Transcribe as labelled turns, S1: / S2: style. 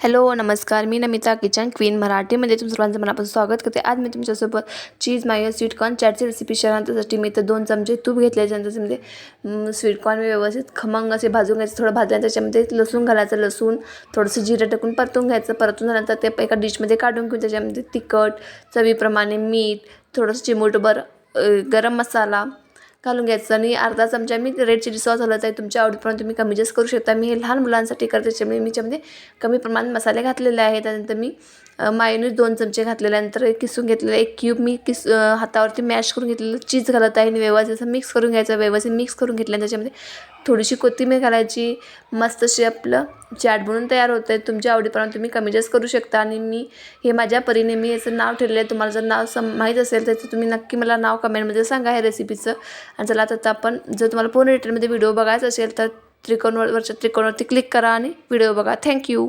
S1: Hello नमस्कार, मी Namita kitchen queen मराठीमध्ये तुमचं सर्वांचं मनापासून स्वागत करते। आज मी तुमच्यासोबत चीज मायो स्वीटकॉर्न चॅटची रेसिपी शेअर करते। त्यासाठी मी इथं 2 चमचे तूप घेतले, त्याच्यामध्ये स्वीटकॉर्न व्यवस्थित खमंग असे भाजून घ्यायचे। थोडं भाजल्यानंतर त्याच्यामध्ये लसूण घालायचं, लसूण थोडंसं जिरं टाकून परतून घ्यायचं। परतून झाल्यानंतर ते एका डिशमध्ये काढून घेऊन त्याच्यामध्ये तिखट, चवीप्रमाणे मीठ, थोडंसं चिमूटभर गरम मसाला घालून घ्यायचं आणि अर्धा चमचा मी रेड चिली सॉस घालायचा आहे। तुमच्या आवडीप्रमाणे तुम्ही कमी जास्त करू शकता। मी हे लहान मुलांसाठी करते, त्याच्यामुळे मी याच्यामध्ये कमी प्रमाणात मसाले घातलेले आहेत। त्यानंतर मी मायोनीज 2 चमचे घातल्यानंतर किसून घेतलेलं एक क्यूब मी हातावरती मॅश करून घेतलेलं चीज घालत आहे आणि व्यवस्थित असं मिक्स करून घ्यायचं। व्यवस्थित मिक्स करून घेतल्यानंतर त्याच्यामध्ये थोडीशी कोथिंबीर घालायची। मस्त अशी आपलं चाट बनवून तयार होतं आहे। तुमच्या आवडीप्रमाणे तुम्ही कमी जास्त करू शकता आणि मी हे माझ्या परीने मी याचं नाव ठेवलेलं आहे। तुम्हाला जर नाव माहीत असेल तर तुम्ही नक्की मला नाव कमेंटमध्ये सांगा ह्या रेसिपीचं। आणि चला आता आपण जर तुम्हाला पूर्ण डिटेलमध्ये व्हिडिओ बघायचा असेल तर त्रिकोणवरच्या त्रिकोणावरती क्लिक करा आणि व्हिडिओ बघा। थँक्यू।